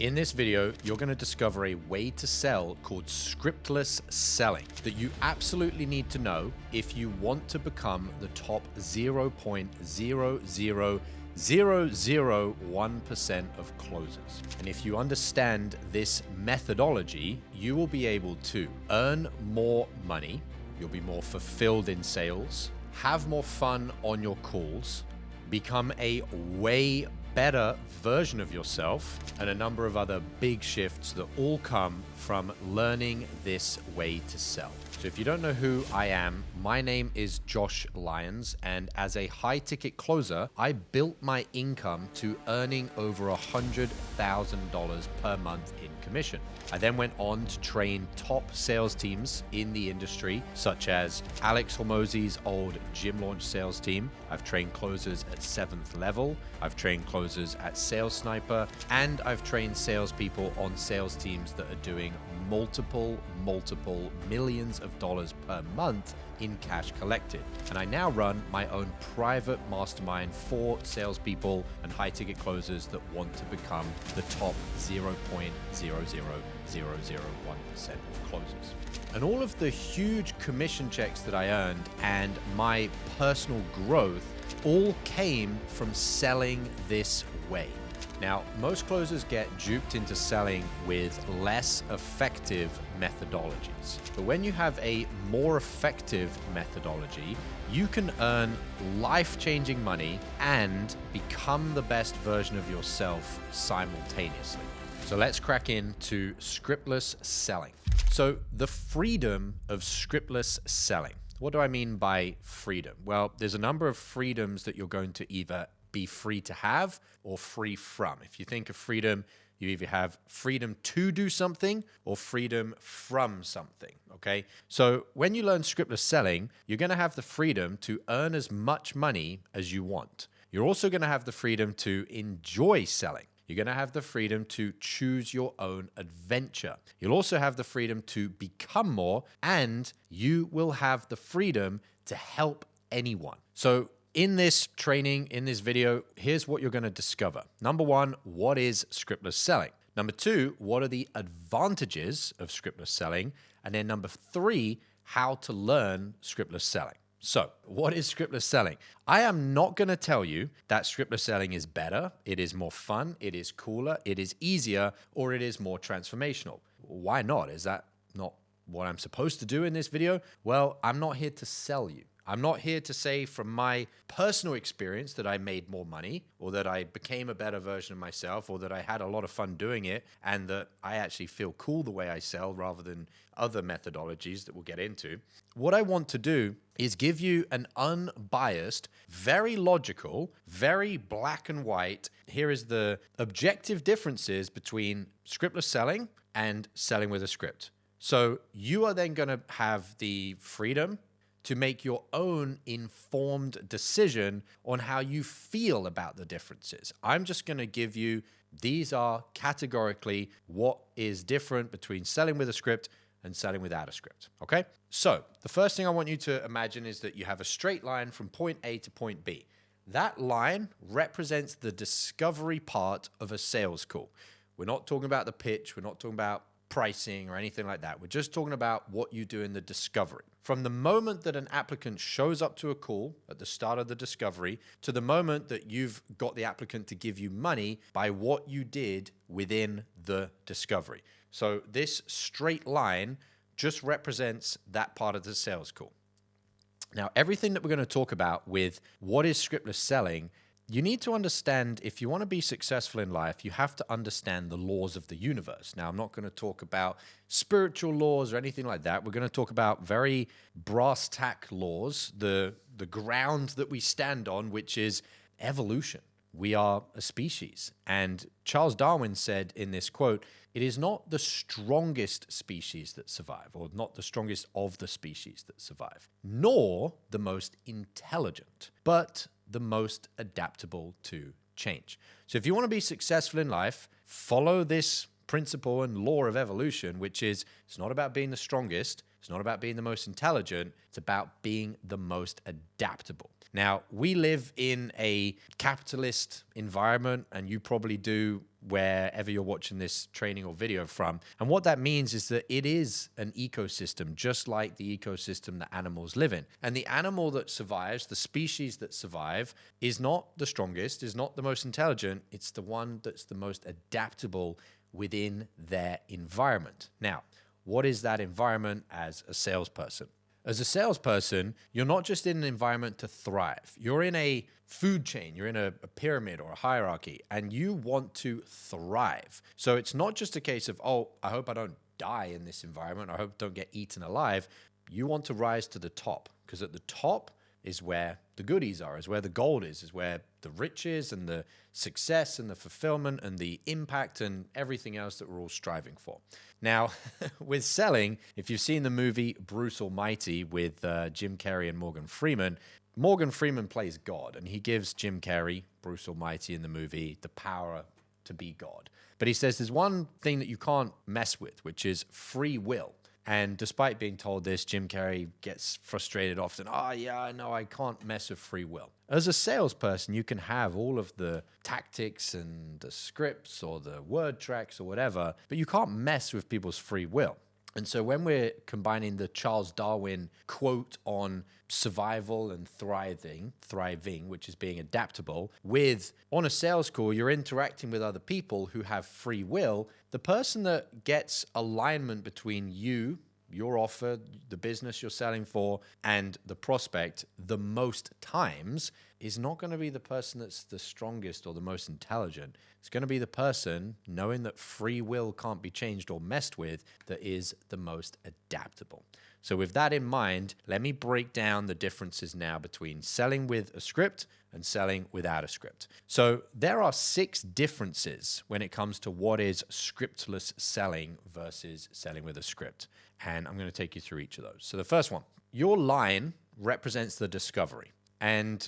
In this video, you're going to discover a way to sell called scriptless selling that you absolutely need to know if you want to become the top 0.00001% of closers. And if you understand this methodology, you will be able to earn more money, you'll be more fulfilled in sales, have more fun on your calls, become a way better version of yourself, and a number of other big shifts that all come from learning this way to sell. So if you don't know who I am, my name is Josh Lyons, and as a high-ticket closer, I built my income to earning over $100,000 per month in commission. I then went on to train top sales teams in the industry, such as Alex Hormozi's old gym launch sales team. I've trained closers at 7th level. I've trained closers at Sales Sniper, and I've trained salespeople on sales teams that are doing multiple millions of dollars per month in cash collected. And I now run my own private mastermind for salespeople and high-ticket closers that want to become the top 0.00001% of closers. And all of the huge commission checks that I earned and my personal growth all came from selling this way. Now, most closers get duped into selling with less effective methodologies. But when you have a more effective methodology, you can earn life-changing money and become the best version of yourself simultaneously. So let's crack into scriptless selling. So the freedom of scriptless selling. What do I mean by freedom? Well, there's a number of freedoms that you're going to either be free to have or free from. If you think of freedom, you either have freedom to do something or freedom from something, okay? So when you learn scriptless selling, you're gonna have the freedom to earn as much money as you want. You're also gonna have the freedom to enjoy selling. You're going to have the freedom to choose your own adventure. You'll also have the freedom to become more, and you will have the freedom to help anyone. So in this training, in this video, here's what you're going to discover. Number one, what is scriptless selling? Number two, what are the advantages of scriptless selling? And then number three, how to learn scriptless selling. So, what is scriptless selling? I am not going to tell you that scriptless selling is better, it is more fun, it is cooler, it is easier, or it is more transformational. Why not? Is that not what I'm supposed to do in this video? Well, I'm not here to sell you. I'm not here to say from my personal experience that I made more money or that I became a better version of myself or that I had a lot of fun doing it and that I actually feel cool the way I sell rather than other methodologies that we'll get into. What I want to do is give you an unbiased, very logical, very black and white. Here is the objective differences between scriptless selling and selling with a script. So you are then going to have the freedom to make your own informed decision on how you feel about the differences. I'm just going to give you, these are categorically what is different between selling with a script and selling without a script, okay? So the first thing I want you to imagine is that you have a straight line from point A to point B. That line represents the discovery part of a sales call. We're not talking about the pitch, we're not talking about pricing or anything like that. We're just talking about what you do in the discovery. From the moment that an applicant shows up to a call at the start of the discovery to the moment that you've got the applicant to give you money by what you did within the discovery. So this straight line just represents that part of the sales call. Now, everything that we're going to talk about with what is scriptless selling, you need to understand, if you want to be successful in life, you have to understand the laws of the universe. Now, I'm not going to talk about spiritual laws or anything like that. We're going to talk about very brass tack laws, the ground that we stand on, which is evolution. We are a species. And Charles Darwin said in this quote, it is not the strongest species that survive, or not the strongest of the species that survive, nor the most intelligent, but the most adaptable to change. So if you want to be successful in life, follow this principle and law of evolution, which is it's not about being the strongest, it's not about being the most intelligent, it's about being the most adaptable. Now, we live in a capitalist environment, and you probably do wherever you're watching this training or video from. And what that means is that it is an ecosystem, just like the ecosystem that animals live in. And the animal that survives, the species that survive, is not the strongest, is not the most intelligent. It's the one that's the most adaptable within their environment. Now, what is that environment as a salesperson? As a salesperson, you're not just in an environment to thrive. You're in a food chain, you're in a pyramid or a hierarchy, and you want to thrive. So it's not just a case of, oh, I hope I don't die in this environment, I hope I don't get eaten alive. You want to rise to the top, because at the top is where the goodies are, is where the gold is where the riches and the success and the fulfillment and the impact and everything else that we're all striving for. Now, with selling, if you've seen the movie Bruce Almighty with Jim Carrey and Morgan Freeman plays God, and he gives Jim Carrey, Bruce Almighty in the movie, the power to be God. But he says there's one thing that you can't mess with, which is free will. And despite being told this, Jim Carrey gets frustrated often. Oh, yeah, I know I can't mess with free will. As a salesperson, you can have all of the tactics and the scripts or the word tracks or whatever, but you can't mess with people's free will. And so when we're combining the Charles Darwin quote on survival and thriving, which is being adaptable, with on a sales call, you're interacting with other people who have free will. The person that gets alignment between you, your offer, the business you're selling for, and the prospect the most times is not going to be the person that's the strongest or the most intelligent. It's going to be the person, knowing that free will can't be changed or messed with, that is the most adaptable. So with that in mind, let me break down the differences now between selling with a script and selling without a script. So there are 6 differences when it comes to what is scriptless selling versus selling with a script. And I'm going to take you through each of those. So the first one, your line represents the discovery. And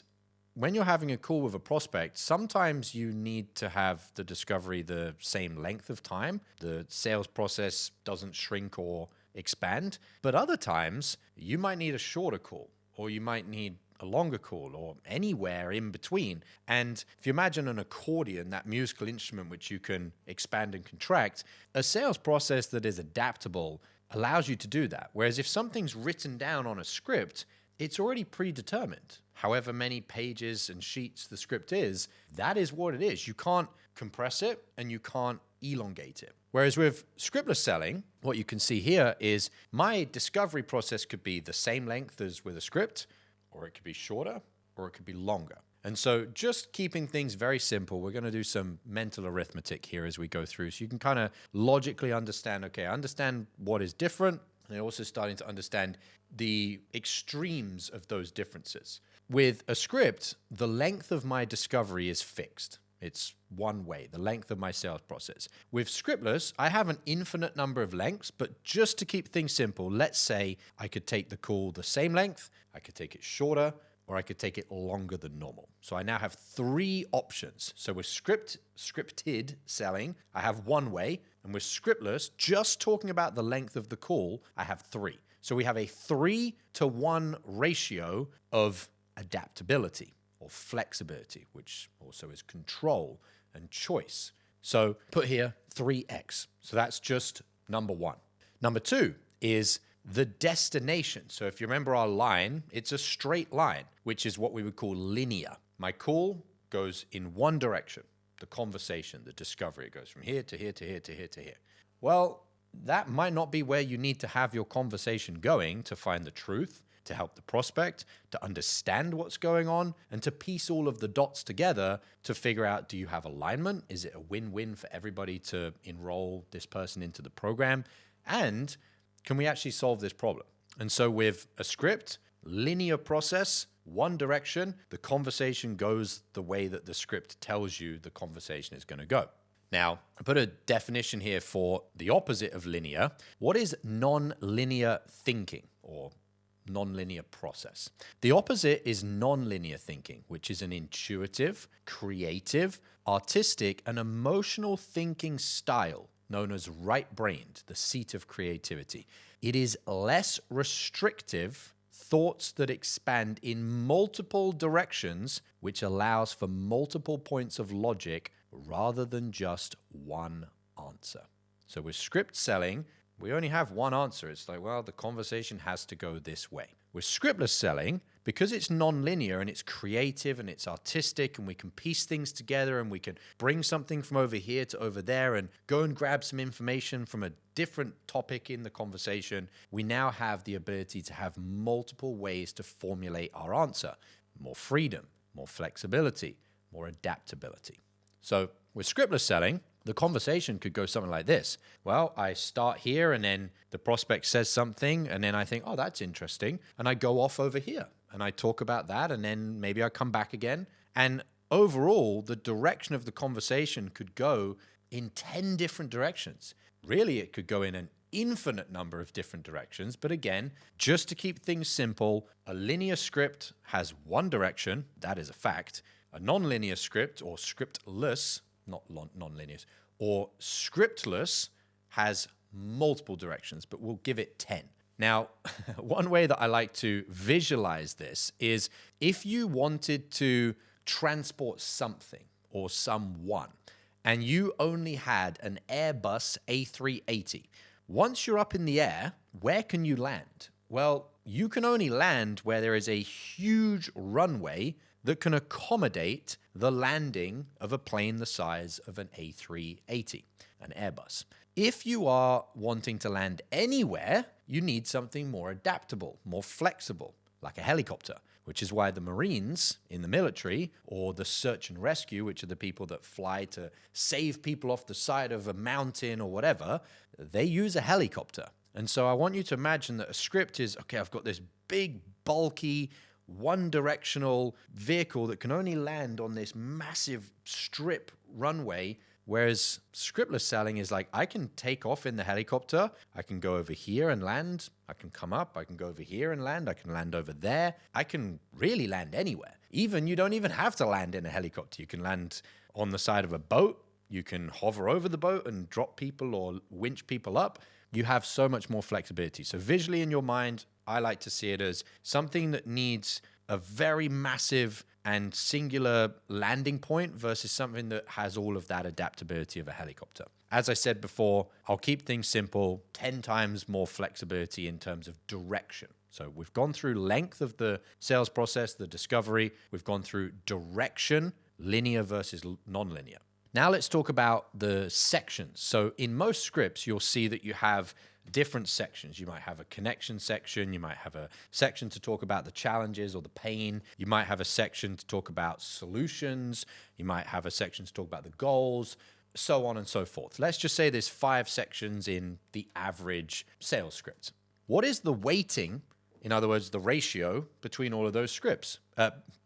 when you're having a call with a prospect, sometimes you need to have the discovery the same length of time. The sales process doesn't shrink or expand. But other times, you might need a shorter call, or you might need a longer call, or anywhere in between. And if you imagine an accordion, that musical instrument which you can expand and contract, a sales process that is adaptable allows you to do that. Whereas if something's written down on a script, it's already predetermined. However many pages and sheets the script is, that is what it is. You can't compress it and you can't elongate it. Whereas with scriptless selling, what you can see here is my discovery process could be the same length as with a script, or it could be shorter, or it could be longer. And so just keeping things very simple, we're going to do some mental arithmetic here as we go through. So you can kind of logically understand, okay, I understand what is different, and you're also starting to understand the extremes of those differences. With a script, the length of my discovery is fixed. It's one way, the length of my sales process. With scriptless, I have an infinite number of lengths, but just to keep things simple, let's say I could take the call the same length, I could take it shorter, or I could take it longer than normal. So I now have 3 options. So with scripted selling, I have one way, and with scriptless, just talking about the length of the call, I have 3. So we have a 3-to-1 ratio of adaptability or flexibility, which also is control and choice. So put here 3x. So that's just number 1. Number 2 is the destination. So if you remember our line, it's a straight line, which is what we would call linear. My call goes in one direction. The conversation, the discovery, it goes from here to here to here to here to here. Well, that might not be where you need to have your conversation going to find the truth, to help the prospect, to understand what's going on, and to piece all of the dots together to figure out, do you have alignment? Is it a win-win for everybody to enroll this person into the program? And can we actually solve this problem? And so with a script, linear process, one direction, the conversation goes the way that the script tells you the conversation is going to go. Now, I put a definition here for the opposite of linear. What is non-linear thinking or non-linear process? The opposite is non-linear thinking, which is an intuitive, creative, artistic, and emotional thinking style known as right-brained, the seat of creativity. It is less restrictive thoughts that expand in multiple directions, which allows for multiple points of logic rather than just one answer. So with script selling, we only have one answer. It's like, well, the conversation has to go this way. With scriptless selling, because it's non-linear and it's creative and it's artistic and we can piece things together and we can bring something from over here to over there and go and grab some information from a different topic in the conversation, we now have the ability to have multiple ways to formulate our answer. More freedom, more flexibility, more adaptability. So with scriptless selling, the conversation could go something like this. Well, I start here and then the prospect says something and then I think, oh, that's interesting. And I go off over here and I talk about that and then maybe I come back again. And overall, the direction of the conversation could go in 10 different directions. Really, it could go in an infinite number of different directions. But again, just to keep things simple, a linear script has one direction. That is a fact. A non-linear script or scriptless, not non-linear, or scriptless has multiple directions, but we'll give it 10. Now, one way that I like to visualize this is if you wanted to transport something or someone, and you only had an Airbus A380, once you're up in the air, where can you land? Well, you can only land where there is a huge runway that can accommodate the landing of a plane the size of an A380, an Airbus. If you are wanting to land anywhere, you need something more adaptable, more flexible, like a helicopter, which is why the Marines in the military, or the search and rescue, which are the people that fly to save people off the side of a mountain or whatever, they use a helicopter. And so I want you to imagine that a script is, okay, I've got this big, bulky, one-directional vehicle that can only land on this massive strip runway, whereas scriptless selling is like, I can take off in the helicopter, I can go over here and land, I can come up, I can go over here and land, I can land over there, I can really land anywhere. You don't even have to land in a helicopter. You can land on the side of a boat, you can hover over the boat and drop people or winch people up. You have so much more flexibility. So visually in your mind, I like to see it as something that needs a very massive and singular landing point versus something that has all of that adaptability of a helicopter. As I said before, I'll keep things simple, 10 times more flexibility in terms of direction. So we've gone through length of the sales process, the discovery. We've gone through direction, linear versus non-linear. Now let's talk about the sections. So in most scripts, you'll see that you have different sections. You might have a connection section. You might have a section to talk about the challenges or the pain. You might have a section to talk about solutions. You might have a section to talk about the goals, so on and so forth. Let's just say there's 5 sections in the average sales script. What is the weighting, in other words, the ratio between all of those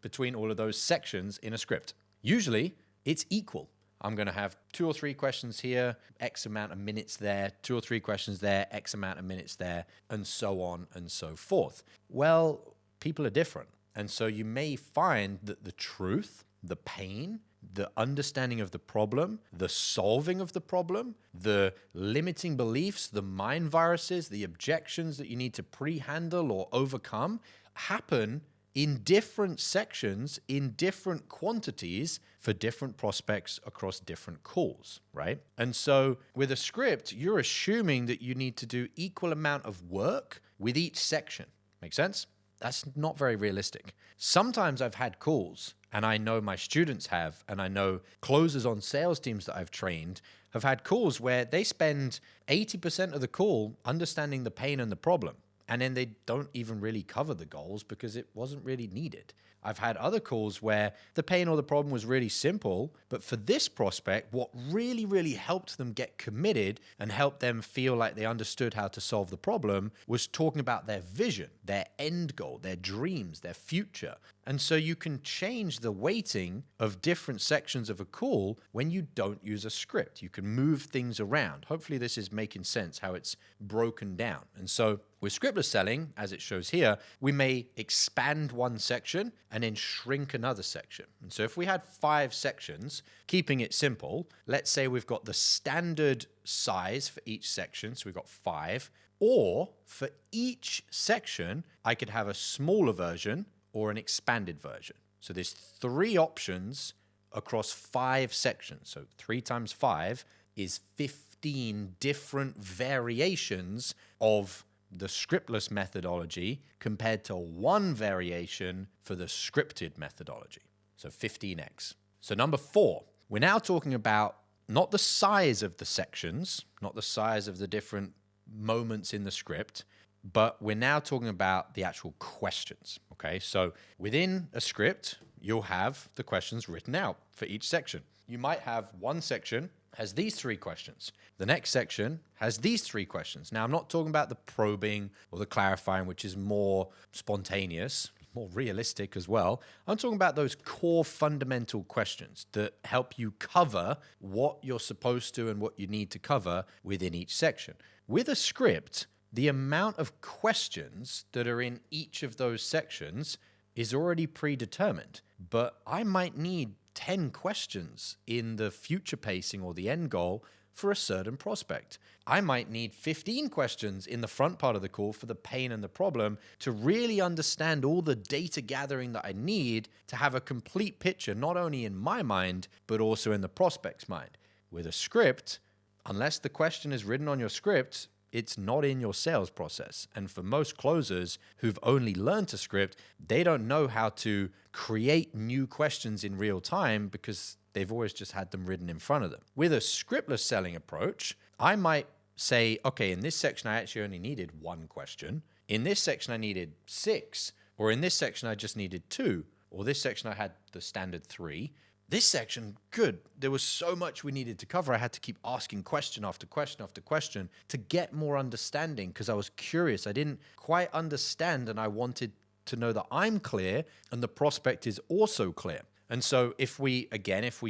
between all of those sections in a script? Usually, it's equal. I'm going to have 2 or 3 questions here, X amount of minutes there, 2 or 3 questions there, X amount of minutes there, and so on and so forth. Well, people are different. And so you may find that the truth, the pain, the understanding of the problem, the solving of the problem, the limiting beliefs, the mind viruses, the objections that you need to pre-handle or overcome happen in different sections, in different quantities for different prospects across different calls, right? And so with a script, you're assuming that you need to do equal amount of work with each section. Make sense? That's not very realistic. Sometimes I've had calls, and I know my students have, and I know closers on sales teams that I've trained have had calls where they spend 80% of the call understanding the pain and the problem. And then they don't even really cover the goals because it wasn't really needed. I've had other calls where the pain or the problem was really simple, but for this prospect, what really, really helped them get committed and helped them feel like they understood how to solve the problem was talking about their vision, their end goal, their dreams, their future. And so you can change the weighting of different sections of a call when you don't use a script. You can move things around. Hopefully this is making sense how it's broken down. And so with scriptless selling, as it shows here, we may expand one section and then shrink another section. And so if we had 5 sections, keeping it simple, let's say we've got the standard size for each section, so we've got 5, or for each section, I could have a smaller version or an expanded version. So there's 3 options across 5 sections. So 3 times 5 is 15 different variations of the scriptless methodology compared to 1 variation for the scripted methodology. So 15x. So number 4, we're now talking about not the size of the sections, not the size of the different moments in the script, but we're now talking about the actual questions. Okay, so within a script, you'll have the questions written out for each section. You might have one section has these 3 questions. The next section has these 3 questions. Now, I'm not talking about the probing or the clarifying, which is more spontaneous, more realistic as well. I'm talking about those core fundamental questions that help you cover what you're supposed to and what you need to cover within each section. With a script, the amount of questions that are in each of those sections is already predetermined, but I might need 10 questions in the future pacing or the end goal for a certain prospect. I might need 15 questions in the front part of the call for the pain and the problem to really understand all the data gathering that I need to have a complete picture, not only in my mind, but also in the prospect's mind. With a script, unless the question is written on your script, it's not in your sales process. And for most closers who've only learned to script, they don't know how to create new questions in real time because they've always just had them written in front of them. With a scriptless selling approach, I might say, okay, in this section, I actually only needed 1 question. In this section, I needed 6. Or in this section, I just needed 2. Or this section, I had the standard 3. This section, good. There was so much we needed to cover. I had to keep asking question after question after question to get more understanding because I was curious. I didn't quite understand and I wanted to know that I'm clear and the prospect is also clear. And so if we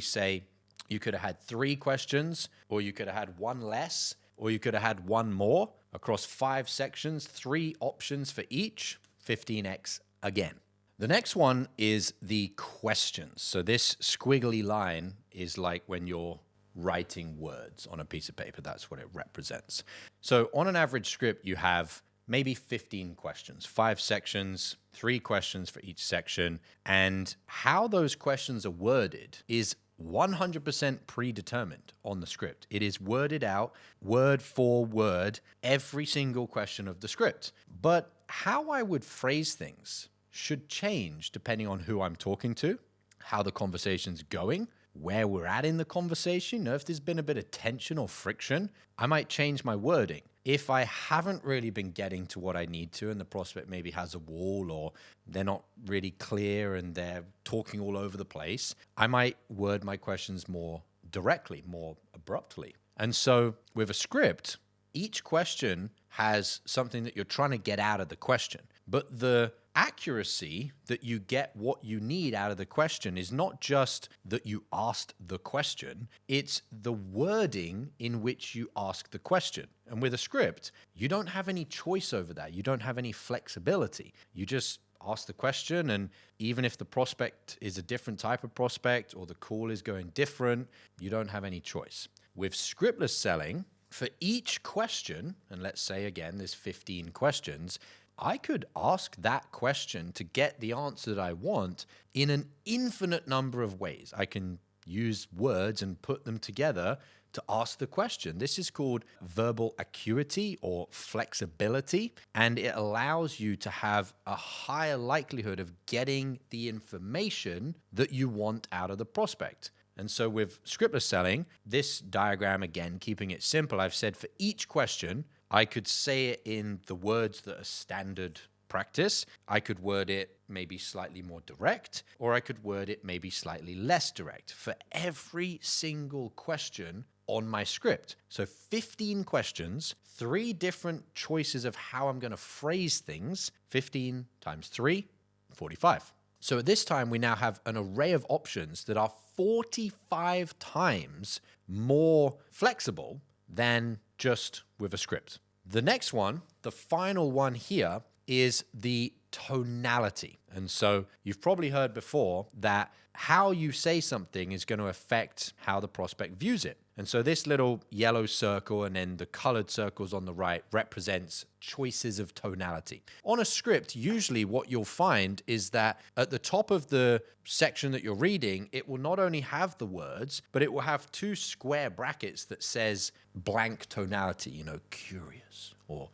say you could have had 3 questions or you could have had 1 less or you could have had 1 more across 5 sections, 3 options for each, 15x again. The next one is the questions. So this squiggly line is like when you're writing words on a piece of paper. That's what it represents. So on an average script, you have maybe 15 questions, 5 sections, 3 questions for each section. And how those questions are worded is 100% predetermined on the script. It is worded out word for word, every single question of the script. But how I would phrase things should change depending on who I'm talking to, how the conversation's going, where we're at in the conversation. You know, if there's been a bit of tension or friction, I might change my wording. If I haven't really been getting to what I need to and the prospect maybe has a wall or they're not really clear and they're talking all over the place, I might word my questions more directly, more abruptly. And so with a script, each question has something that you're trying to get out of the question. But the accuracy that you get what you need out of the question is not just that you asked the question, it's the wording in which you ask the question. And with a script, you don't have any choice over that. You don't have any flexibility. You just ask the question, and even if the prospect is a different type of prospect or the call is going different, you don't have any choice. With scriptless selling, for each question, and let's say again there's 15 questions, I could ask that question to get the answer that I want in an infinite number of ways. I can use words and put them together to ask the question. This is called verbal acuity or flexibility, and it allows you to have a higher likelihood of getting the information that you want out of the prospect. And so with scriptless selling, this diagram, again, keeping it simple, I've said for each question, I could say it in the words that are standard practice. I could word it maybe slightly more direct, or I could word it maybe slightly less direct for every single question on my script. So 15 questions, 3 different choices of how I'm going to phrase things. 15 times 3, 45. So at this time, we now have an array of options that are 45 times more flexible than just with a script. The next one, the final one here, is the tonality. And so you've probably heard before that how you say something is going to affect how the prospect views it. And so this little yellow circle and then the colored circles on the right represents choices of tonality. On a script, usually what you'll find is that at the top of the section that you're reading, it will not only have the words, but it will have two square brackets that says blank tonality, curious or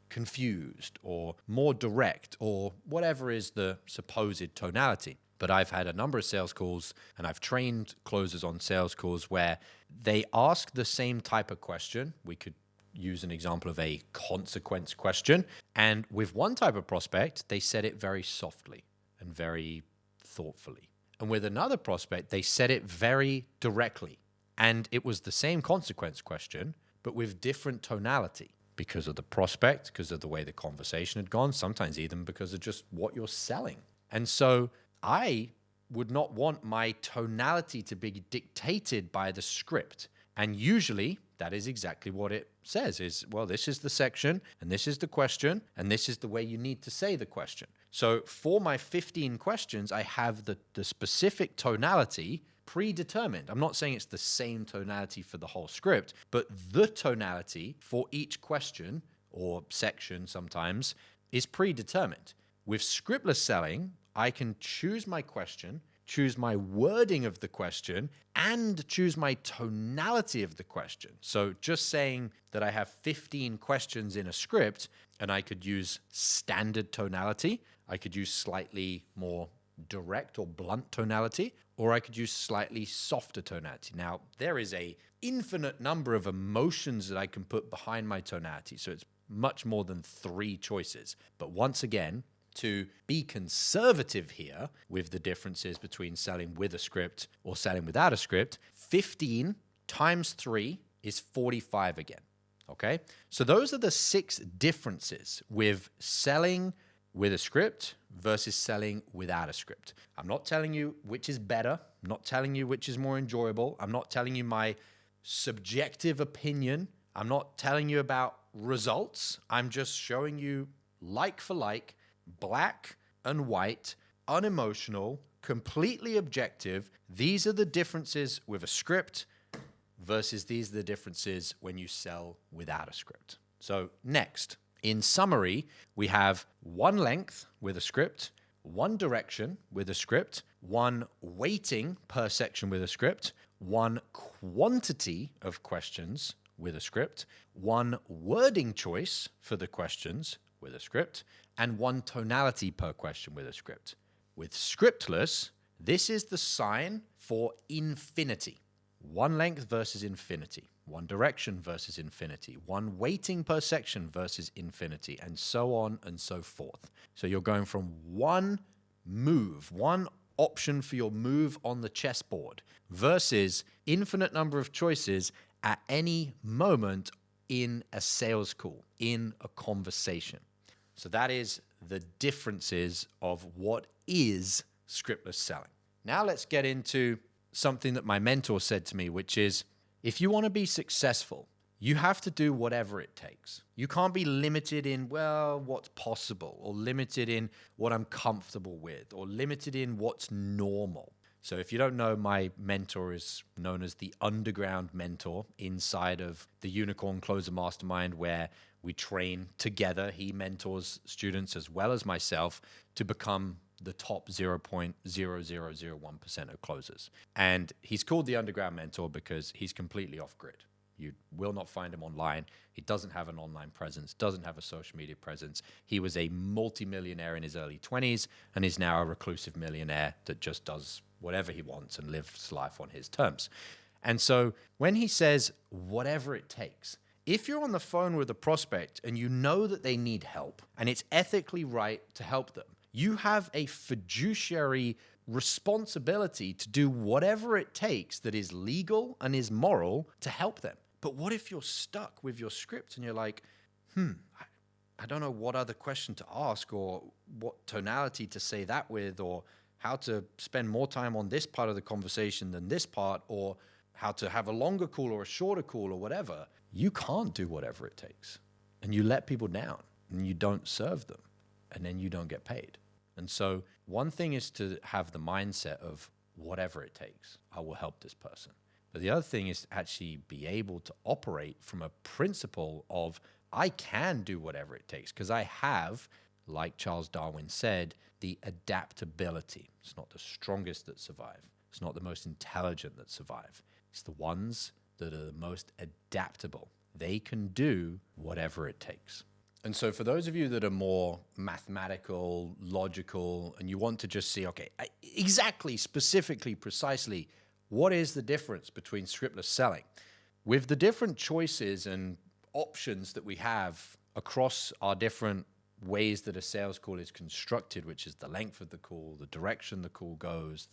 confused or more direct or whatever is the supposed tonality. But I've had a number of sales calls and I've trained closers on sales calls where they ask the same type of question. We could use an example of a consequence question. And with one type of prospect, they said it very softly and very thoughtfully. And with another prospect, they said it very directly. And it was the same consequence question, but with different tonality because of the prospect, because of the way the conversation had gone, sometimes even because of just what you're selling. And so I would not want my tonality to be dictated by the script. And usually that is exactly what it says is, well, this is the section and this is the question and this is the way you need to say the question. So for my 15 questions, I have the specific tonality predetermined. I'm not saying it's the same tonality for the whole script, but the tonality for each question or section sometimes is predetermined. With scriptless selling, I can choose my question, choose my wording of the question, and choose my tonality of the question. So just saying that I have 15 questions in a script, and I could use standard tonality, I could use slightly more direct or blunt tonality, or I could use slightly softer tonality. Now, there is a infinite number of emotions that I can put behind my tonality, so it's much more than 3 choices. But once again, to be conservative here with the differences between selling with a script or selling without a script, 15 times 3 is 45 again, okay? So those are the 6 differences with selling with a script versus selling without a script. I'm not telling you which is better. I'm not telling you which is more enjoyable. I'm not telling you my subjective opinion. I'm not telling you about results. I'm just showing you like for like, black and white, unemotional, completely objective. These are the differences with a script versus these are the differences when you sell without a script. So next, in summary, we have 1 length with a script, 1 direction with a script, 1 weighting per section with a script, 1 quantity of questions with a script, 1 wording choice for the questions with a script, and 1 tonality per question with a script. With scriptless, this is the sign for infinity. 1 length versus infinity. 1 direction versus infinity. 1 weighting per section versus infinity, and so on and so forth. So you're going from 1 move, 1 option for your move on the chessboard versus infinite number of choices at any moment in a sales call, in a conversation. So that is the differences of what is scriptless selling. Now let's get into something that my mentor said to me, which is, if you want to be successful, you have to do whatever it takes. You can't be limited in, what's possible, or limited in what I'm comfortable with, or limited in what's normal. So if you don't know, my mentor is known as the underground mentor inside of the Unicorn Closer Mastermind, where we train together. He mentors students as well as myself to become the top 0.0001% of closers. And he's called the underground mentor because he's completely off grid. You will not find him online. He doesn't have an online presence, doesn't have a social media presence. He was a multimillionaire in his early 20s and is now a reclusive millionaire that just does whatever he wants and lives life on his terms. And so when he says, whatever it takes, if you're on the phone with a prospect and you know that they need help and it's ethically right to help them, you have a fiduciary responsibility to do whatever it takes that is legal and is moral to help them. But what if you're stuck with your script and you're like, I don't know what other question to ask or what tonality to say that with, or how to spend more time on this part of the conversation than this part, or how to have a longer call or a shorter call or whatever. You can't do whatever it takes. And you let people down and you don't serve them. and then you don't get paid. And so one thing is to have the mindset of whatever it takes, I will help this person. But the other thing is to actually be able to operate from a principle of I can do whatever it takes because I have, like Charles Darwin said, the adaptability. It's not the strongest that survive. It's not the most intelligent that survive. It's the ones that are the most adaptable. They can do whatever it takes. And so for those of you that are more mathematical, logical, and you want to just see, okay, exactly, specifically, precisely, what is the difference between scriptless selling? With the different choices and options that we have across our different ways that a sales call is constructed, which is the length of the call, the direction the call goes,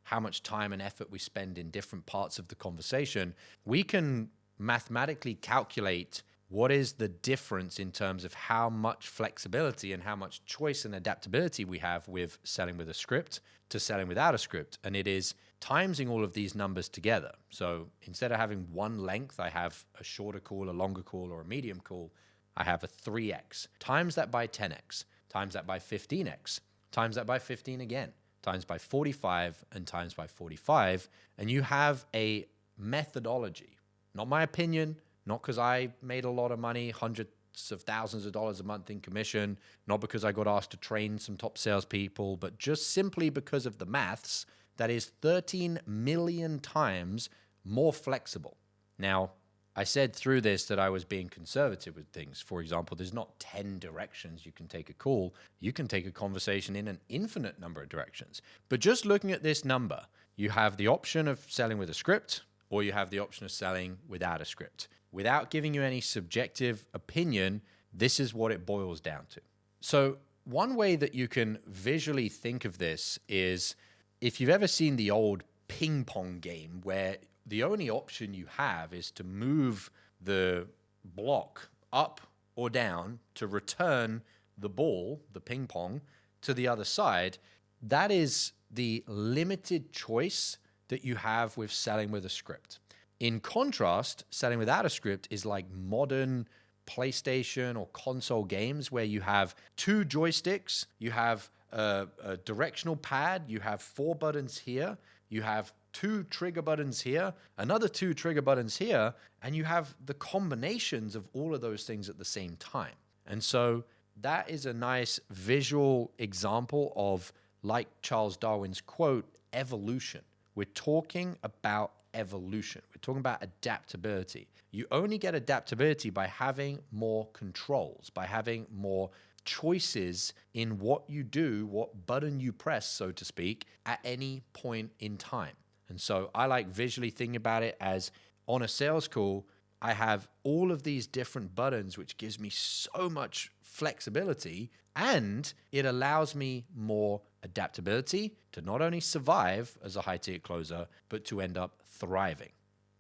how much time and effort we spend in different parts of the conversation, we can mathematically calculate what is the difference in terms of how much flexibility and how much choice and adaptability we have with selling with a script to selling without a script. And it is timesing all of these numbers together. So instead of having one length, I have a shorter call, a longer call, or a medium call. I have a 3x. Times that by 10x. Times that by 15x. Times that by 15 again. Times by 45 and times by 45. And you have a methodology. Not my opinion, not because I made a lot of money, hundreds of thousands of dollars a month in commission, not because I got asked to train some top salespeople, but just simply because of the maths that is 13 million times more flexible. Now, I said through this that I was being conservative with things. For example, there's not 10 directions you can take a call. You can take a conversation in an infinite number of directions. But just looking at this number, you have the option of selling with a script, or you have the option of selling without a script. Without giving you any subjective opinion, this is what it boils down to. So one way that you can visually think of this is if you've ever seen the old ping pong game where the only option you have is to move the block up or down to return the ball, the ping pong, to the other side, that is the limited choice that you have with selling with a script. In contrast, selling without a script is like modern PlayStation or console games where you have 2 joysticks, you have a directional pad, you have 4 buttons here, you have 2 trigger buttons here, another 2 trigger buttons here, and you have the combinations of all of those things at the same time. And so that is a nice visual example of, like Charles Darwin's quote, evolution. We're talking about evolution. We're talking about adaptability. You only get adaptability by having more controls, by having more choices in what you do, what button you press, so to speak, at any point in time. And so I like visually thinking about it as on a sales call, I have all of these different buttons, which gives me so much flexibility, and it allows me more adaptability to not only survive as a high-ticket closer, but to end up thriving.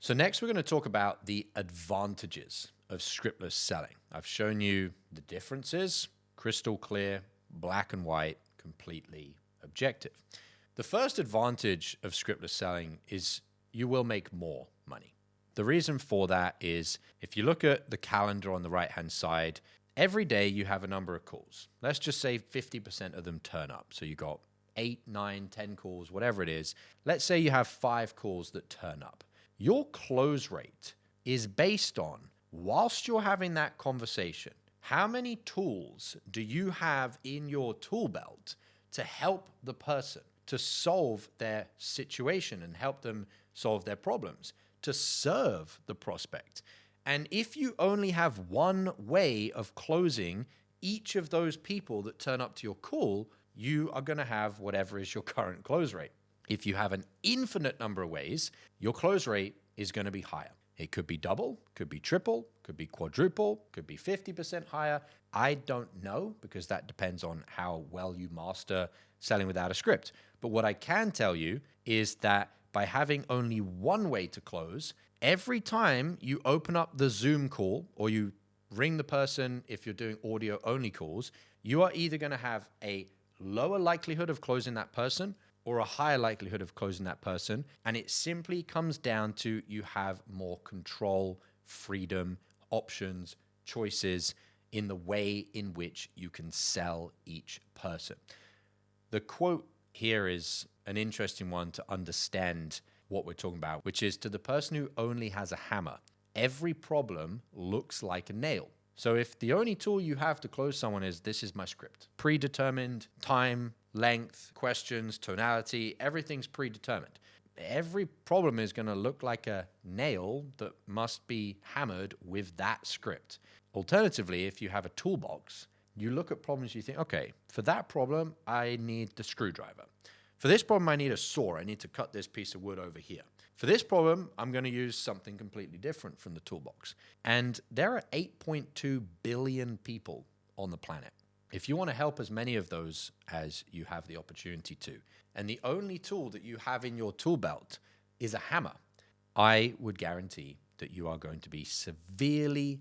So next, we're going to talk about the advantages of scriptless selling. I've shown you the differences, crystal clear, black and white, completely objective. The first advantage of scriptless selling is you will make more money. The reason for that is if you look at the calendar on the right-hand side, every day you have a number of calls. Let's just say 50% of them turn up. So you got 8, 9, 10 calls, whatever it is. Let's say you have 5 calls that turn up. Your close rate is based on, whilst you're having that conversation, how many tools do you have in your tool belt to help the person to solve their situation and help them solve their problems, to serve the prospect. And if you only have one way of closing each of those people that turn up to your call, you are going to have whatever is your current close rate. If you have an infinite number of ways, your close rate is going to be higher. It could be double, could be triple, could be quadruple, could be 50% higher. I don't know because that depends on how well you master selling without a script. But what I can tell you is that by having only one way to close, every time you open up the Zoom call or you ring the person if you're doing audio only calls, you are either going to have a lower likelihood of closing that person or a higher likelihood of closing that person. And it simply comes down to you have more control, freedom, options, choices in the way in which you can sell each person. The quote here is an interesting one to understand what we're talking about, which is, to the person who only has a hammer, every problem looks like a nail. So if the only tool you have to close someone is, this is my script, predetermined time, length, questions, tonality, everything's predetermined. Every problem is going to look like a nail that must be hammered with that script. Alternatively, if you have a toolbox, you look at problems, you think, okay, for that problem, I need the screwdriver. For this problem, I need a saw. I need to cut this piece of wood over here. For this problem, I'm going to use something completely different from the toolbox. And there are 8.2 billion people on the planet. If you want to help as many of those as you have the opportunity to, and the only tool that you have in your tool belt is a hammer, I would guarantee that you are going to be severely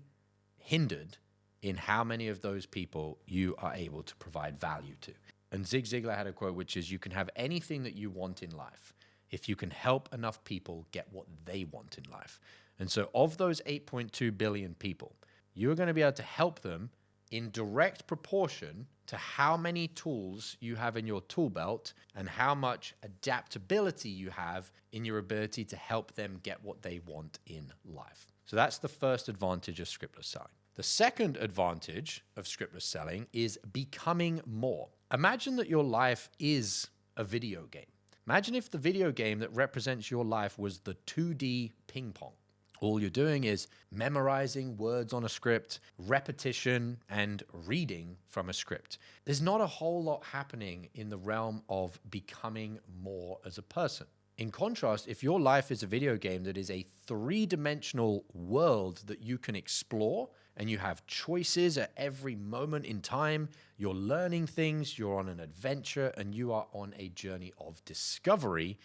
hindered in how many of those people you are able to provide value to. And Zig Ziglar had a quote, which is, you can have anything that you want in life if you can help enough people get what they want in life. And so of those 8.2 billion people, you're going to be able to help them in direct proportion to how many tools you have in your tool belt and how much adaptability you have in your ability to help them get what they want in life. So that's the first advantage of scriptless selling. The second advantage of scriptless selling is becoming more. Imagine that your life is a video game. Imagine if the video game that represents your life was the 2D ping pong. All you're doing is memorizing words on a script, repetition, and reading from a script. There's not a whole lot happening in the realm of becoming more as a person. In contrast, if your life is a video game that is a three-dimensional world that you can explore, and you have choices at every moment in time, you're learning things, you're on an adventure, and you are on a journey of discovery,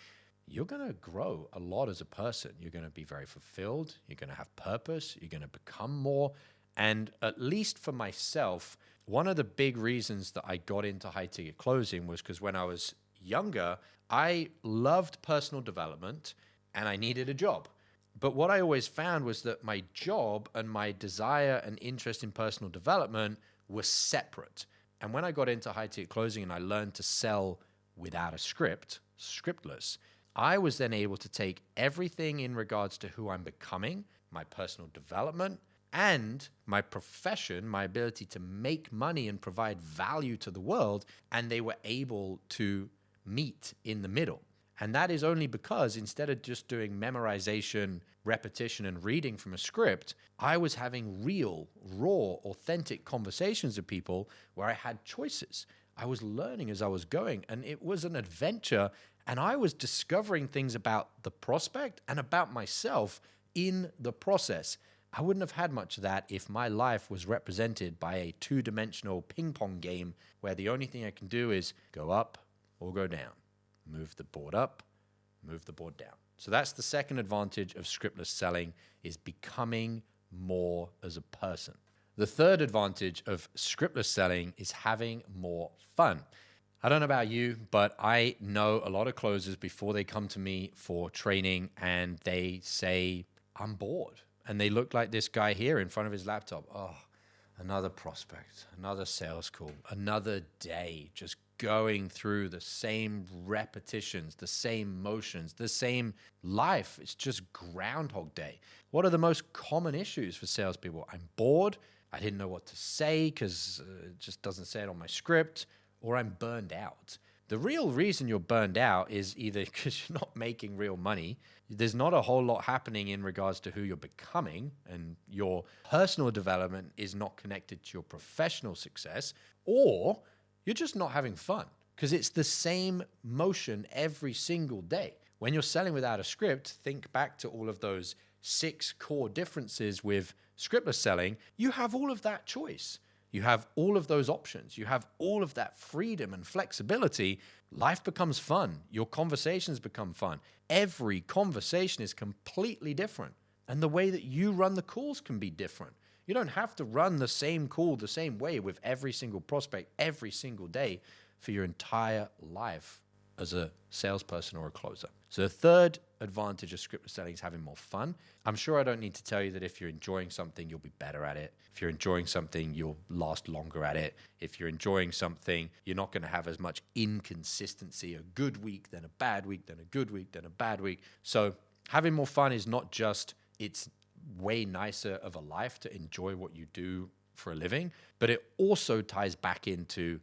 you're going to grow a lot as a person. You're going to be very fulfilled. You're going to have purpose. You're going to become more. And at least for myself, one of the big reasons that I got into high ticket closing was because when I was younger, I loved personal development and I needed a job. But what I always found was that my job and my desire and interest in personal development were separate. And when I got into high ticket closing and I learned to sell without a script, scriptless, I was then able to take everything in regards to who I'm becoming, my personal development, and my profession, my ability to make money and provide value to the world, and they were able to meet in the middle. And that is only because instead of just doing memorization, repetition, and reading from a script, I was having real, raw, authentic conversations with people where I had choices. I was learning as I was going, and it was an adventure, and I was discovering things about the prospect and about myself in the process. I wouldn't have had much of that if my life was represented by a two-dimensional ping pong game where the only thing I can do is go up or go down. Move the board up, move the board down. So that's the second advantage of scriptless selling, is becoming more as a person. The third advantage of scriptless selling is having more fun. I don't know about you, but I know a lot of closers before they come to me for training and they say, I'm bored. And they look like this guy here in front of his laptop. Oh, another prospect, another sales call, another day, just going through the same repetitions, the same motions, the same life. It's just Groundhog Day. What are the most common issues for salespeople? I'm bored. I didn't know what to say because it just doesn't say it on my script, or I'm burned out. The real reason you're burned out is either because you're not making real money, there's not a whole lot happening in regards to who you're becoming, and your personal development is not connected to your professional success, or you're just not having fun because it's the same motion every single day. When you're selling without a script, think back to all of those 6 core differences with scriptless selling. You have all of that choice. You have all of those options. You have all of that freedom and flexibility. Life becomes fun. Your conversations become fun. Every conversation is completely different. And the way that you run the calls can be different. You don't have to run the same call the same way with every single prospect every single day for your entire life as a salesperson or a closer. So the third advantage of scriptless selling is having more fun. I'm sure I don't need to tell you that if you're enjoying something, you'll be better at it. If you're enjoying something, you'll last longer at it. If you're enjoying something, you're not going to have as much inconsistency, a good week, then a bad week, then a good week, then a bad week. So having more fun is not just, it's way nicer of a life to enjoy what you do for a living, but it also ties back into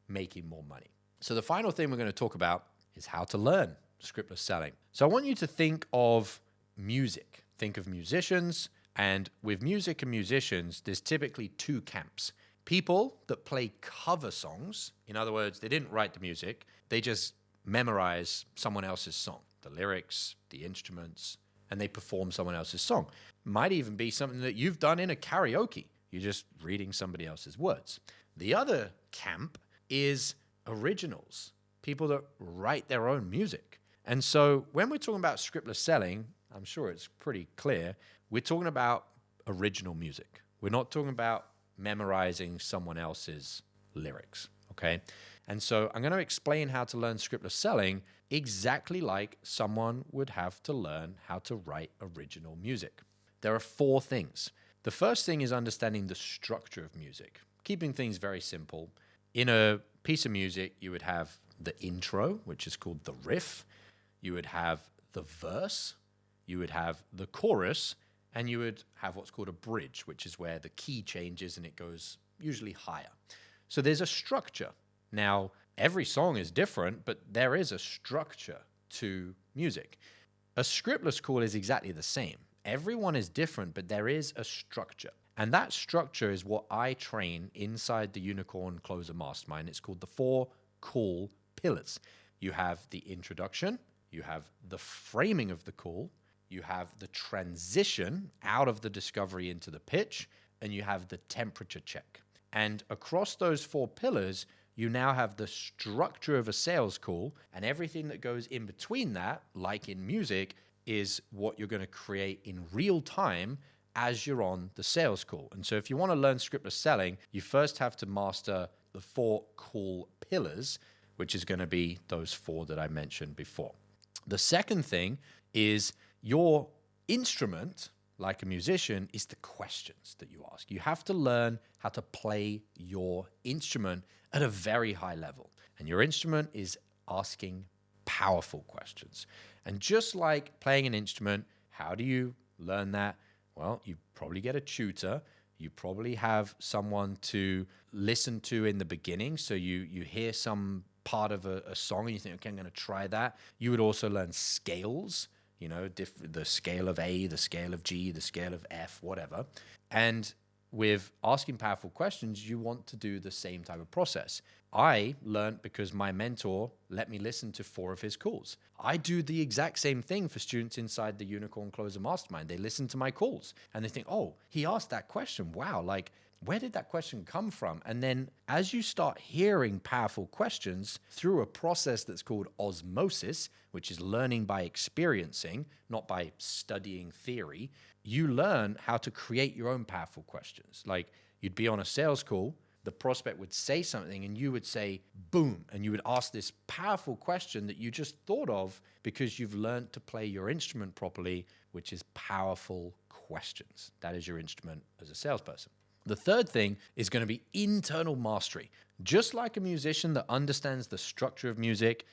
making more money. So the final thing we're going to talk about is how to learn scriptless selling. So I want you to think of music. Think of musicians. And with music and musicians, there's typically two camps. People that play cover songs. In other words, they didn't write the music. They just memorize someone else's song, the lyrics, the instruments, and they perform someone else's song. Might even be something that you've done in a karaoke. You're just reading somebody else's words. The other camp is originals, people that write their own music. And so when we're talking about scriptless selling, I'm sure it's pretty clear, we're talking about original music. We're not talking about memorizing someone else's lyrics, okay? And so I'm going to explain how to learn scriptless selling exactly like someone would have to learn how to write original music. There are 4 things. The first thing is understanding the structure of music, keeping things very simple. In a piece of music, you would have the intro, which is called the riff. You would have the verse. You would have the chorus. And you would have what's called a bridge, which is where the key changes and it goes usually higher. So there's a structure. Now, every song is different, but there is a structure to music. A scriptless call is exactly the same. Everyone is different, but there is a structure. And that structure is what I train inside the Unicorn Closer Mastermind. It's called the 4 call pillars. You have the introduction, you have the framing of the call, you have the transition out of the discovery into the pitch, and you have the temperature check. And across those 4 pillars, you now have the structure of a sales call, and everything that goes in between that, like in music, is what you're going to create in real time as you're on the sales call. And so if you want to learn scriptless selling, you first have to master the 4 call pillars, which is going to be those 4 that I mentioned before. The second thing is your instrument, like a musician, is the questions that you ask. You have to learn how to play your instrument at a very high level. And your instrument is asking powerful questions. And just like playing an instrument, how do you learn that? Well, you probably get a tutor. You probably have someone to listen to in the beginning. So you hear some part of a song and you think, okay, I'm going to try that. You would also learn scales, you know, the scale of A, the scale of G, the scale of F, whatever. And with asking powerful questions, you want to do the same type of process. I learned because my mentor let me listen to 4 of his calls. I do the exact same thing for students inside the Unicorn Closer Mastermind. They listen to my calls and they think, oh, he asked that question. Wow, like, where did that question come from? And then as you start hearing powerful questions through a process that's called osmosis, which is learning by experiencing, not by studying theory, you learn how to create your own powerful questions. Like you'd be on a sales call, the prospect would say something and you would say, boom, and you would ask this powerful question that you just thought of because you've learned to play your instrument properly, which is powerful questions. That is your instrument as a salesperson. The third thing is going to be internal mastery. Just like a musician that understands the structure of music,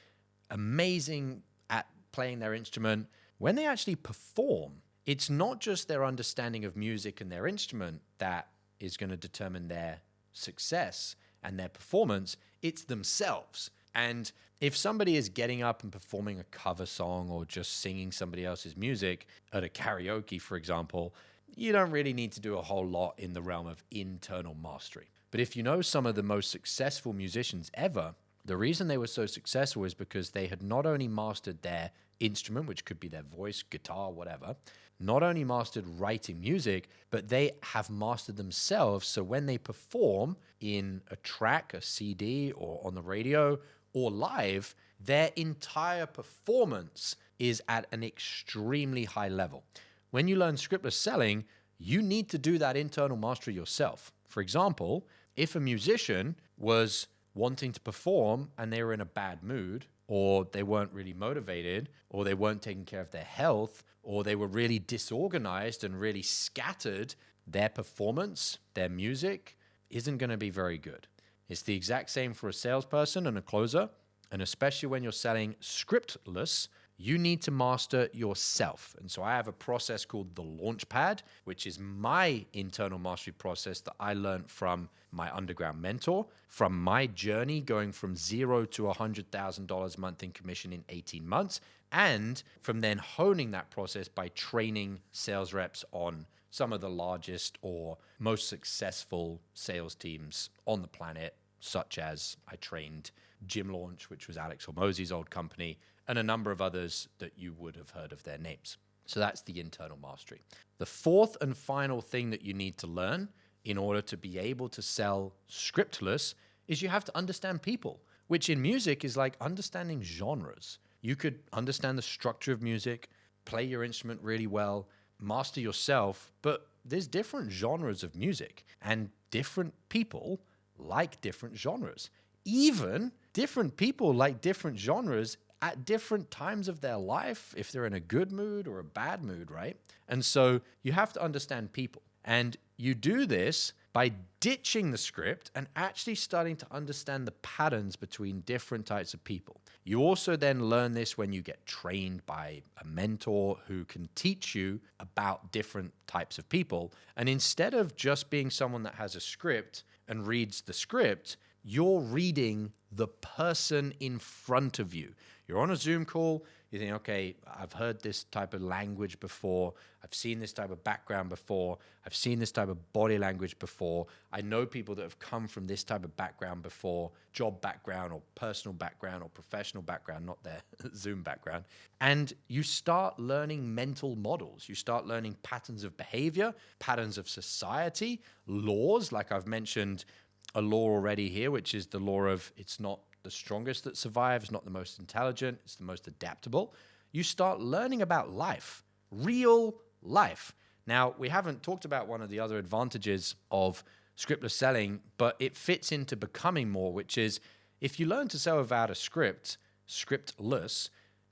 amazing at playing their instrument, when they actually perform, it's not just their understanding of music and their instrument that is going to determine their success and their performance, it's themselves. And if somebody is getting up and performing a cover song or just singing somebody else's music at a karaoke, for example, you don't really need to do a whole lot in the realm of internal mastery. But if you know some of the most successful musicians ever, the reason they were so successful is because they had not only mastered their instrument, which could be their voice, guitar, whatever, not only mastered writing music, but they have mastered themselves. So when they perform in a track, a CD, or on the radio, or live, their entire performance is at an extremely high level. When you learn scriptless selling, you need to do that internal mastery yourself. For example, if a musician was wanting to perform and they were in a bad mood, or they weren't really motivated, or they weren't taking care of their health, or they were really disorganized and really scattered, their performance, their music isn't going to be very good. It's the exact same for a salesperson and a closer. And especially when you're selling scriptless, you need to master yourself. And so I have a process called the Launchpad, which is my internal mastery process that I learned from my underground mentor, from my journey going from $0 to $100,000 a month in commission in 18 months, and from then honing that process by training sales reps on some of the largest or most successful sales teams on the planet, such as I trained Gym Launch, which was Alex Hormozi's old company, and a number of others that you would have heard of their names. So that's the internal mastery. The fourth and final thing that you need to learn in order to be able to sell scriptless is you have to understand people, which in music is like understanding genres. You could understand the structure of music, play your instrument really well, master yourself, but there's different genres of music, and different people like different genres. Even different people like different genres at different times of their life, if they're in a good mood or a bad mood, right? And so you have to understand people. And you do this by ditching the script and actually starting to understand the patterns between different types of people. You also then learn this when you get trained by a mentor who can teach you about different types of people. And instead of just being someone that has a script and reads the script, you're reading the person in front of you. You're on a Zoom call, you think, okay, I've heard this type of language before. I've seen this type of background before. I've seen this type of body language before. I know people that have come from this type of background before, job background or personal background or professional background, not their Zoom background. And you start learning mental models. You start learning patterns of behavior, patterns of society, laws, like I've mentioned a law already here, which is the law of it's not the strongest that survives, not the most intelligent, it's the most adaptable. You start learning about life, real life. Now, we haven't talked about one of the other advantages of scriptless selling, but it fits into becoming more, which is if you learn to sell without a script, scriptless,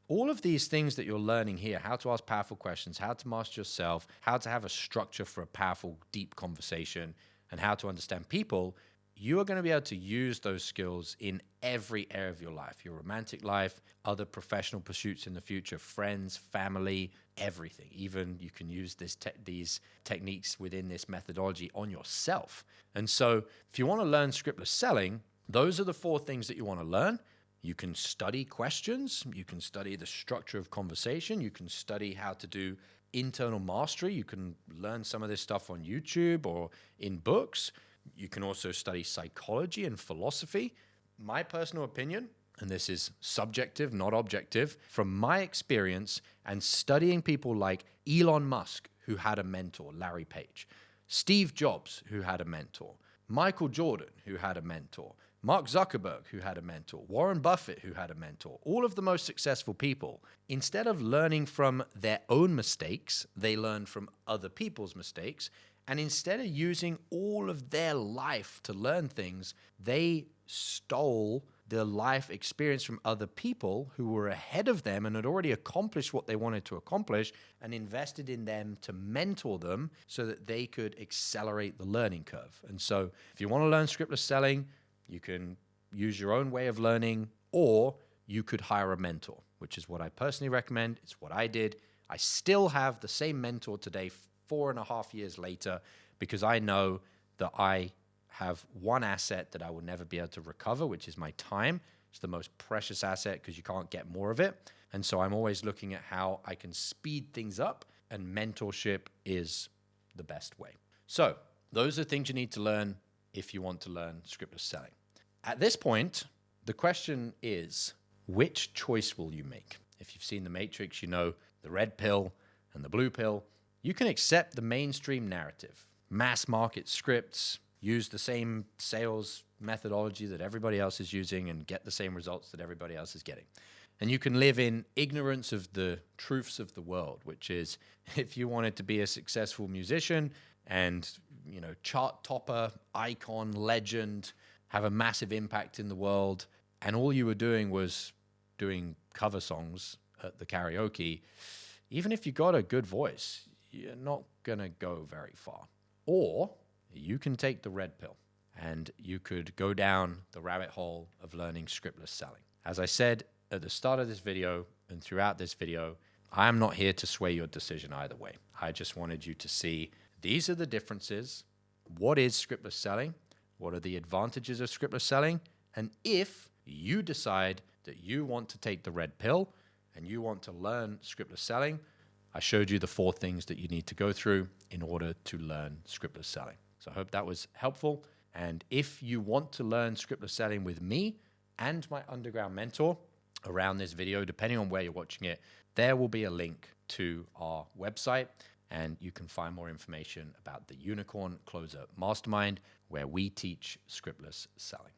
all of these things that you're learning here, how to ask powerful questions, how to master yourself, how to have a structure for a powerful, deep conversation, and how to understand people, you are going to be able to use those skills in every area of your life, your romantic life, other professional pursuits in the future, friends, family, everything. Even you can use these techniques within this methodology on yourself. And so if you want to learn scriptless selling, those are the four things that you want to learn. You can study questions. You can study the structure of conversation. You can study how to do internal mastery. You can learn some of this stuff on YouTube or in books. You can also study psychology and philosophy. My personal opinion, and this is subjective, not objective, from my experience and studying people like Elon Musk, who had a mentor, Larry Page, Steve Jobs, who had a mentor, Michael Jordan, who had a mentor, Mark Zuckerberg, who had a mentor, Warren Buffett, who had a mentor, all of the most successful people, instead of learning from their own mistakes, they learned from other people's mistakes. And instead of using all of their life to learn things, they stole the life experience from other people who were ahead of them and had already accomplished what they wanted to accomplish and invested in them to mentor them so that they could accelerate the learning curve. And so if you want to learn scriptless selling, you can use your own way of learning, or you could hire a mentor, which is what I personally recommend. It's what I did. I still have the same mentor today, 4.5 years later, because I know that I have one asset that I will never be able to recover, which is my time. It's the most precious asset because you can't get more of it. And so I'm always looking at how I can speed things up, and mentorship is the best way. So those are things you need to learn if you want to learn scriptless selling. At this point, the question is, which choice will you make? If you've seen The Matrix, you know the red pill and the blue pill. You can accept the mainstream narrative, mass market scripts, use the same sales methodology that everybody else is using and get the same results that everybody else is getting. And you can live in ignorance of the truths of the world, which is if you wanted to be a successful musician and, chart topper, icon, legend, have a massive impact in the world, and all you were doing was doing cover songs at the karaoke, even if you got a good voice, you're not going to go very far. Or you can take the red pill and you could go down the rabbit hole of learning scriptless selling. As I said at the start of this video and throughout this video, I am not here to sway your decision either way. I just wanted you to see these are the differences. What is scriptless selling? What are the advantages of scriptless selling? And if you decide that you want to take the red pill and you want to learn scriptless selling, I showed you the 4 things that you need to go through in order to learn scriptless selling. So I hope that was helpful. And if you want to learn scriptless selling with me and my underground mentor around this video, depending on where you're watching it, there will be a link to our website, and you can find more information about the Unicorn Closer Mastermind, where we teach scriptless selling.